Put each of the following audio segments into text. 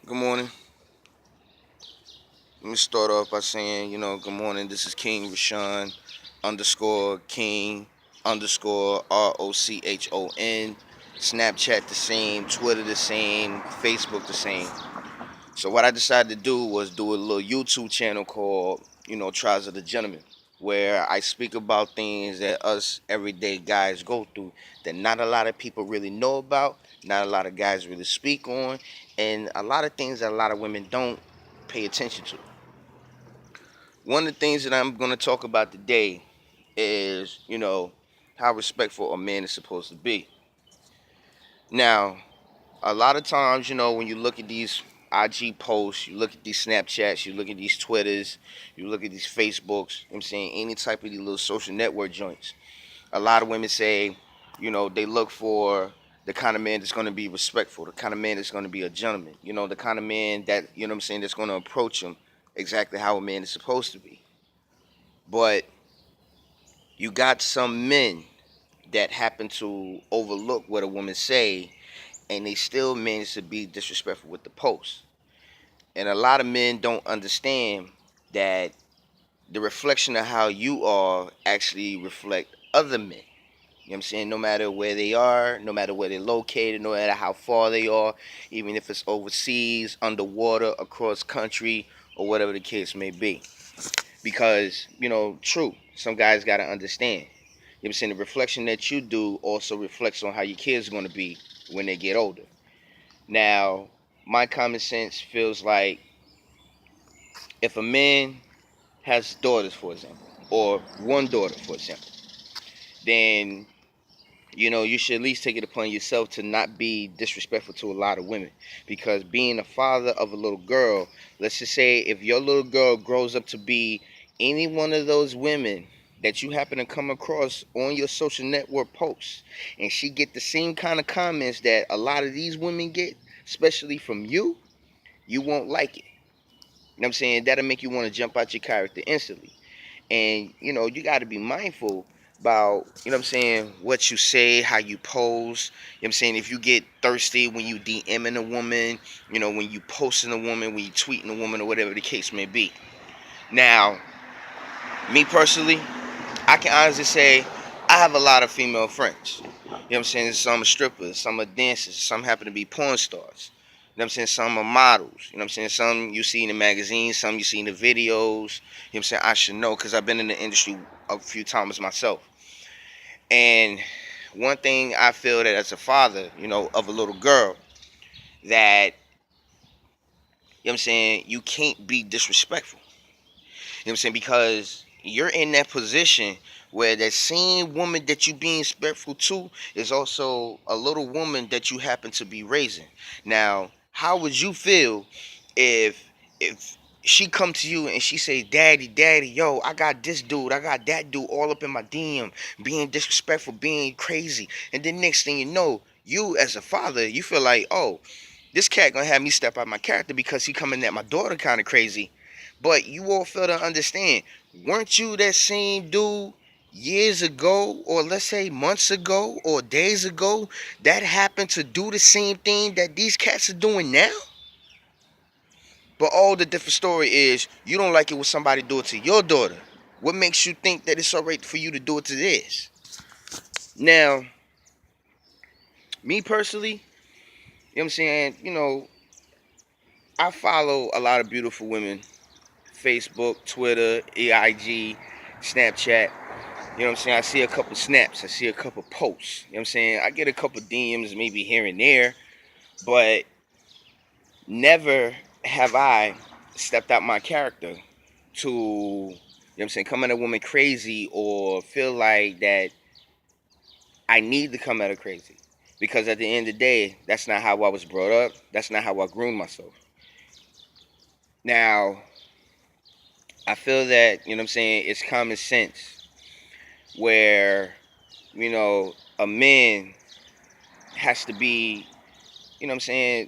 Good morning. Let me start off by saying, good morning. This is King Rashawn underscore King underscore ROCHON. Snapchat the same, Twitter the same, Facebook the same. So what I decided to do was do a little YouTube channel called, Trials of the Gentleman, where I speak about things that us everyday guys go through that not a lot of people really know about, not a lot of guys really speak on, and a lot of things that a lot of women don't pay attention to. One of the things that I'm going to talk about today is, how respectful a man is supposed to be. Now, a lot of times, when you look at these IG posts, you look at these Snapchats, you look at these Twitters, you look at these Facebooks, I'm saying any type of these little social network joints. A lot of women say, they look for the kind of man that's going to be respectful, the kind of man that's going to be a gentleman, the kind of man that, I'm saying, that's going to approach them exactly how a man is supposed to be. But you got some men that happen to overlook what a woman say, and they still manage to be disrespectful with the post. And a lot of men don't understand that the reflection of how you are actually reflect other men. You know what I'm saying? No matter where they are, no matter where they're located, no matter how far they are, even if it's overseas, underwater, across country, or whatever the case may be. Because, true, some guys got to understand. You know what I'm saying? The reflection that you do also reflects on how your kids are going to be when they get older. Now, my common sense feels like if a man has daughters, for example, or one daughter, for example, then you should at least take it upon yourself to not be disrespectful to a lot of women. Because being a father of a little girl, let's just say if your little girl grows up to be any one of those women that you happen to come across on your social network posts, and she get the same kind of comments that a lot of these women get, especially from you, you won't like it. You know what I'm saying? That'll make you want to jump out your character instantly. And you got to be mindful about, what I'm saying, what you say, how you pose. You know what I'm saying? If you get thirsty when you DMing a woman, when you posting a woman, when you tweeting a woman, or whatever the case may be. Now, me personally, I can honestly say I have a lot of female friends. You know what I'm saying? Some are strippers, some are dancers, some happen to be porn stars. You know what I'm saying? Some are models. You know what I'm saying? Some you see in the magazines, some you see in the videos. You know what I'm saying? I should know because I've been in the industry a few times myself. And one thing I feel that as a father, of a little girl, that, you know what I'm saying, you can't be disrespectful. You know what I'm saying? Because you're in that position where that same woman that you being respectful to is also a little woman that you happen to be raising. Now, how would you feel if she come to you and she say, "Daddy, daddy, yo, I got this dude, I got that dude all up in my DM, being disrespectful, being crazy," and then next thing you know, you as a father, you feel like, "Oh, this cat gonna have me step out my character because he coming at my daughter kind of crazy." But you all fail to understand, weren't you that same dude years ago, or let's say months ago, or days ago, that happened to do the same thing that these cats are doing now? But all the different story is you don't like it when somebody do it to your daughter. What makes you think that it's alright for you to do it to this? Now, me personally, you know what I'm saying, I follow a lot of beautiful women. Facebook, Twitter, AIG, Snapchat. You know what I'm saying? I see a couple snaps. I see a couple posts. You know what I'm saying? I get a couple DMs maybe here and there, but never have I stepped out my character to, what I'm saying, come at a woman crazy or feel like that I need to come at her crazy. Because at the end of the day, that's not how I was brought up. That's not how I groomed myself. Now, I feel that, what I'm saying, it's common sense where, a man has to be, what I'm saying,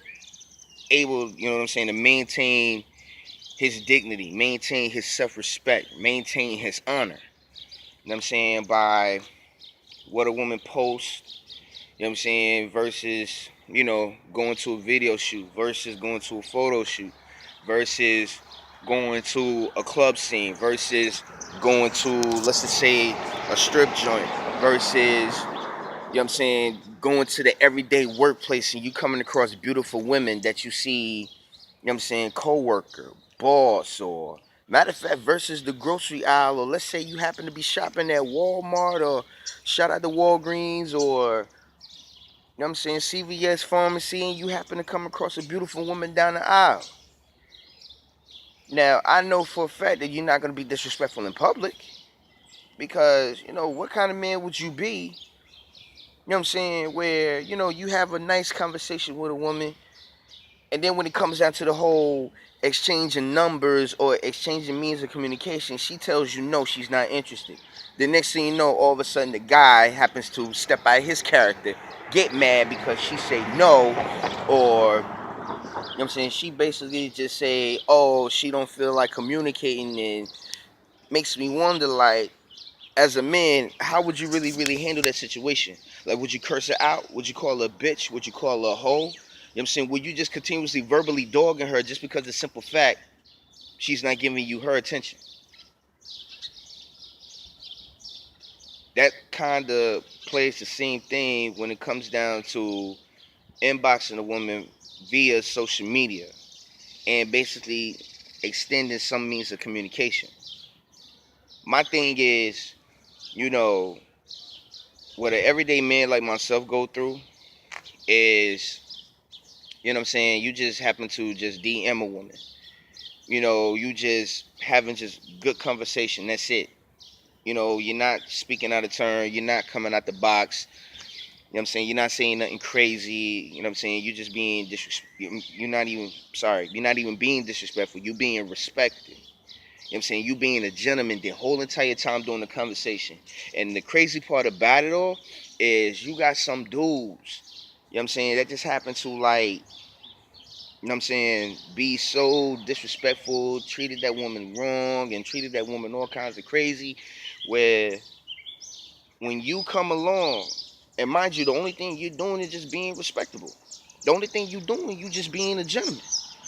able, what I'm saying, to maintain his dignity, maintain his self-respect, maintain his honor. You know what I'm saying? By what a woman posts, You know what I'm saying? Versus, going to a video shoot, versus going to a photo shoot, versus going to a club scene, versus going to, let's just say, a strip joint, versus, what I'm saying, going to the everyday workplace and you coming across beautiful women that you see, what I'm saying, co-worker, boss, or matter of fact, versus the grocery aisle, or let's say you happen to be shopping at Walmart, or shout out to Walgreens, or, what I'm saying, CVS pharmacy, and you happen to come across a beautiful woman down the aisle. Now, I know for a fact that you're not going to be disrespectful in public, because, what kind of man would you be, what I'm saying, where, you have a nice conversation with a woman, and then when it comes down to the whole exchanging numbers or exchanging means of communication, she tells you no, she's not interested. The next thing you know, all of a sudden the guy happens to step out of his character, get mad because she say no, or, what I'm saying, she basically just say, oh, she don't feel like communicating, and makes me wonder, like, as a man, how would you really, really handle that situation? Like, would you curse her out? Would you call her a bitch? Would you call her a hoe? You know what I'm saying? Would you just continuously verbally dogging her just because of the simple fact she's not giving you her attention? That kind of plays the same thing when it comes down to inboxing a woman via social media and basically extending some means of communication. My thing is, you know, what an everyday man like myself go through is, what I'm saying, you just happen to just DM a woman. You just having just good conversation. That's it. You're not speaking out of turn. You're not coming out the box. What I'm saying? You're not saying nothing crazy. What I'm saying? You're just being You're not even, sorry, you're not even being disrespectful. You're being respected. What I'm saying? You being a gentleman the whole entire time during the conversation. And the crazy part about it all is you got some dudes, what I'm saying, that just happen to, like, what I'm saying, be so disrespectful, treated that woman wrong, and treated that woman all kinds of crazy, where when you come along, and mind you, the only thing you're doing is just being respectable. The only thing you're doing, you just being a gentleman.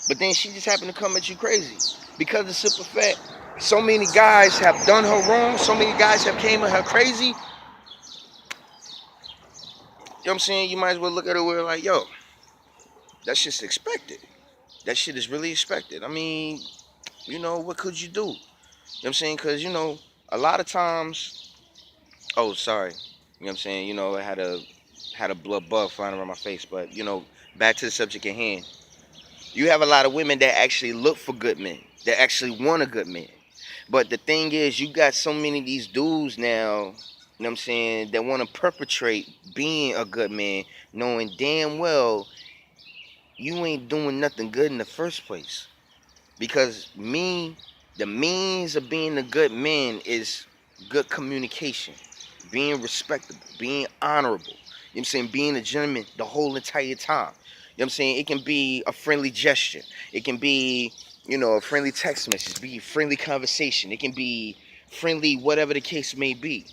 But then she just happened to come at you crazy. Because of the simple fact, so many guys have done her wrong, so many guys have came at her crazy. You know what I'm saying? You might as well look at her where, like, yo, that shit's expected. That shit is really expected. I mean, what could you do? You know what I'm saying? Because, a lot of times, oh, sorry. You know what I'm saying? I had a blood bug flying around my face. But, back to the subject at hand. You have a lot of women that actually look for good men, that actually want a good man. But the thing is, you got so many of these dudes now, what I'm saying, that want to perpetrate being a good man, knowing damn well you ain't doing nothing good in the first place. Because the means of being a good man is good communication, being respectable, being honorable. You know what I'm saying? Being a gentleman the whole entire time. You know what I'm saying? It can be a friendly gesture. It can be, a friendly text message, be friendly conversation. It can be friendly, whatever the case may be.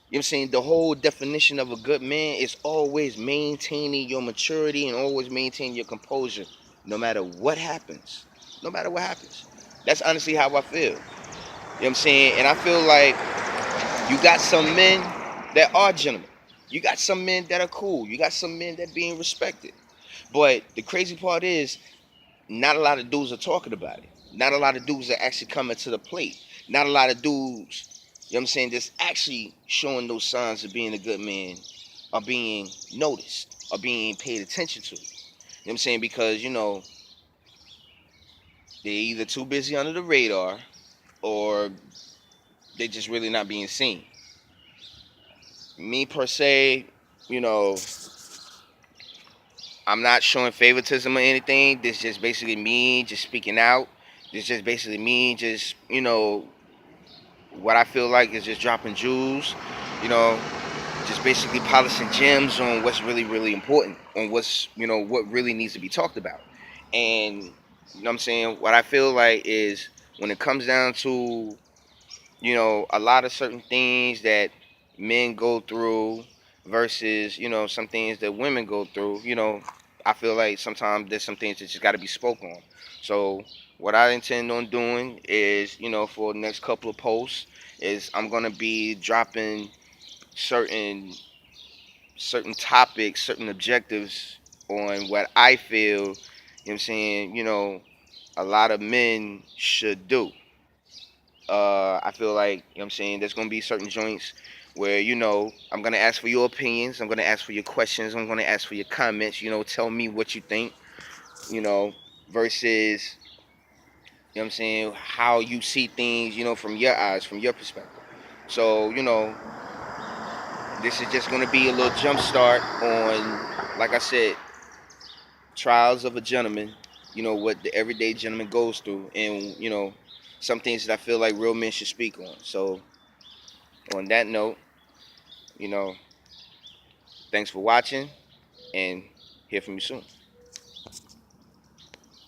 You know what I'm saying? The whole definition of a good man is always maintaining your maturity and always maintaining your composure no matter what happens. No matter what happens. That's honestly how I feel. You know what I'm saying? And I feel like you got some men that are gentlemen. You got some men that are cool. You got some men that being respected. But the crazy part is, not a lot of dudes are talking about it. Not a lot of dudes are actually coming to the plate. Not a lot of dudes, you know what I'm saying, that's actually showing those signs of being a good man are being noticed, are being paid attention to. You know what I'm saying? Because, they're either too busy under the radar or they just really not being seen. Me per se, you know, I'm not showing favoritism or anything. This just basically me just speaking out. This just basically me just, what I feel like is just dropping jewels, you know, just basically polishing gems on what's really, really important, on what really needs to be talked about. And, what I'm saying, what I feel like is when it comes down to, a lot of certain things that men go through, versus, some things that women go through. I feel like sometimes there's some things that just got to be spoken on. So what I intend on doing is, for the next couple of posts, is I'm gonna be dropping certain certain topics, certain objectives on what I feel, I'm saying, a lot of men should do. I feel like, I'm saying, there's gonna be certain joints where, I'm gonna ask for your opinions, I'm gonna ask for your questions, I'm gonna ask for your comments, tell me what you think, you know, versus, I'm saying, how you see things, from your eyes, from your perspective. So, this is just gonna be a little jump start on, like I said, trials of a gentleman, what the everyday gentleman goes through, and, some things that I feel like real men should speak on. So, on that note, you know, thanks for watching, and hear from you soon.